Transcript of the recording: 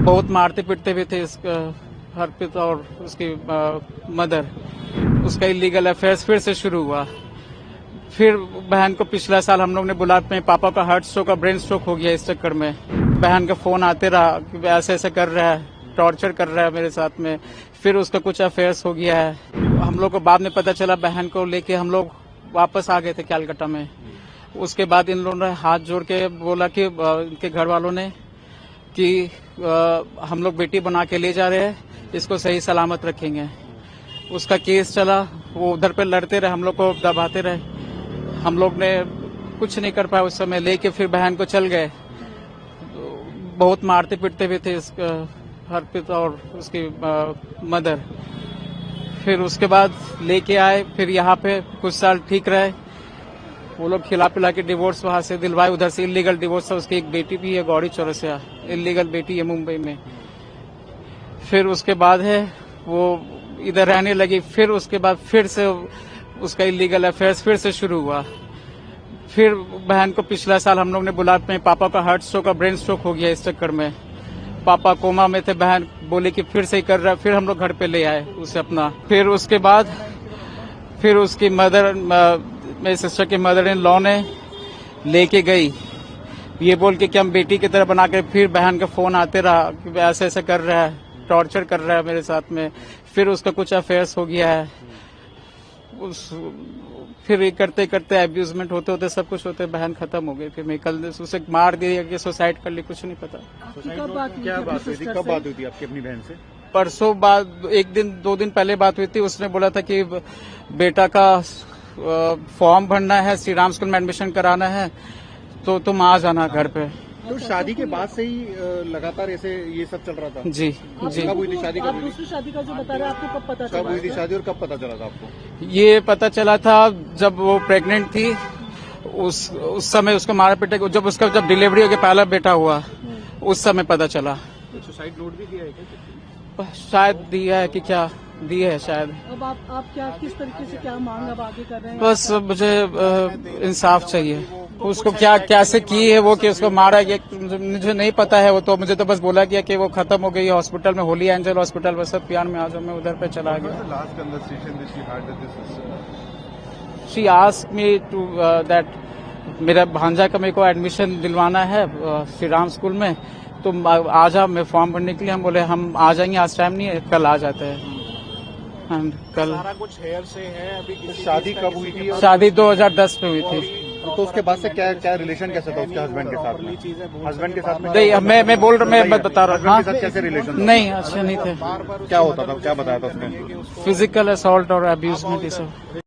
बहुत मारते पीटते भी थे इसका हरप्रीत और उसकी मदर। उसका इलीगल अफेयर्स फिर से शुरू हुआ। फिर बहन को पिछला साल हम लोग ने बुला, अपने पापा का हार्ट स्ट्रोक और ब्रेन स्ट्रोक हो गया, इस चक्कर में बहन का फोन आते रहा कि ऐसे ऐसे कर रहा है, टॉर्चर कर रहा है मेरे साथ में। फिर उसका कुछ अफेयर्स हो गया है। हम लोग को बाद में पता चला, बहन को लेके हम लोग वापस आ गए थे कैलकाटा में। उसके बाद इन लोगों ने हाथ जोड़ के बोला कि इनके घर वालों ने कि हम लोग बेटी बना के ले जा रहे हैं, इसको सही सलामत रखेंगे। उसका केस चला, वो उधर पे लड़ते रहे, हम लोग को दबाते रहे। हम लोग ने कुछ नहीं कर पाया उस समय, लेके फिर बहन को चल गए। बहुत मारते पीटते भी थे इसका हरप्रीत और उसकी मदर। फिर उसके बाद लेके आए, फिर यहाँ पे कुछ साल ठीक रहे। वो लोग खिला पिला के डिवोर्स वहां से दिलवाए, उधर से इलीगल डिवोर्स है। उसकी एक बेटी भी है, गौरी चौरसिया, इलीगल बेटी है मुंबई में। फिर उसके बाद है वो इधर रहने लगी। फिर उसके बाद फिर से उसका इलीगल अफेयर्स फिर से शुरू हुआ। फिर बहन को पिछला साल हम लोग ने बुला, अपने पापा का हार्ट स्ट्रोक और ब्रेन स्ट्रोक हो गया, इस चक्कर में पापा कोमा में थे। बहन बोले कि फिर से ही कर रहा है। फिर हम लोग घर पे ले आए उसे अपना। फिर उसके बाद फिर उसकी मदर, मेरी सिस्टर की मदर इन लॉ ने लेके गई, ये बोल के कि हम बेटी की तरह बना के। फिर बहन का फोन आते रहा कि ऐसे ऐसे कर रहा है, टॉर्चर कर रहा है मेरे साथ में। फिर उसका कुछ अफेयर्स हो गया है। फिर ये करते करते एब्यूजमेंट होते होते सब कुछ होते बहन खत्म हो गई। फिर मैं कल उसे मार दिया कि सुसाइड कर ली, कुछ नहीं पता। क्या बात हुई थी, कब बात हुई थी आपकी अपनी बहन से? परसों बाद, एक दिन 2 दिन पहले बात हुई थी। उसने बोला था कि बेटा का फॉर्म भरना है, श्री राम स्कूल में एडमिशन कराना है, तो तुम आ जाना घर पे। तो शादी के बाद से ही लगातार ऐसे ये सब चल रहा था? जी जी। कब हुई थी शादी? आप दूसरी शादी का जो बता रहे हैं, आपको कब पता चला? कब हुई थी शादी और कब पता चला था आपको? ये पता चला था जब वो प्रेग्नेंट थी। उस समय उसको मारा पीटा, जब डिलीवरी हो गया, पहला बेटा हुआ, उस समय पता चला। सुसाइड नोट भी दिया है क्या? शायद दिया है कि क्या दिया है शायद। अब आप क्या, किस तरीके से क्या मांग अब आगे कर रहे हैं? बस मुझे इंसाफ चाहिए। उसको क्या कैसे की है वो, कि उसको मारा गया, मुझे नहीं पता है। वो तो मुझे तो बस बोला गया कि वो खत्म हो गई हॉस्पिटल में, होली एंजल हॉस्पिटल वसत प्यार में। आज मैं उधर पे चला गया। She asked me to that मेरा भांजा का मेरे को एडमिशन दिलवाना है श्री राम स्कूल में, तो आ जा मैं फॉर्म भरने के लिए। हम बोले हम आ जाएंगे, आज टाइम नहीं है, कल आ जाते हैं। कल सारा कुछ हेयर से है अभी। शादी कब हुई थी? शादी 2010 में हुई थी। तो उसके बाद से क्या क्या रिलेशन कैसा था उसके हस्बैंड के साथ में? हस्बैंड के साथ में नहीं, मैं बोल रहा, मैं बता रहा हूँ। हाँ, कैसे रिलेशन? नहीं, अच्छे नहीं थे। क्या होता था, क्या बताया था उसने? फिजिकल असॉल्ट और अब्यूजमेंट, ये सब।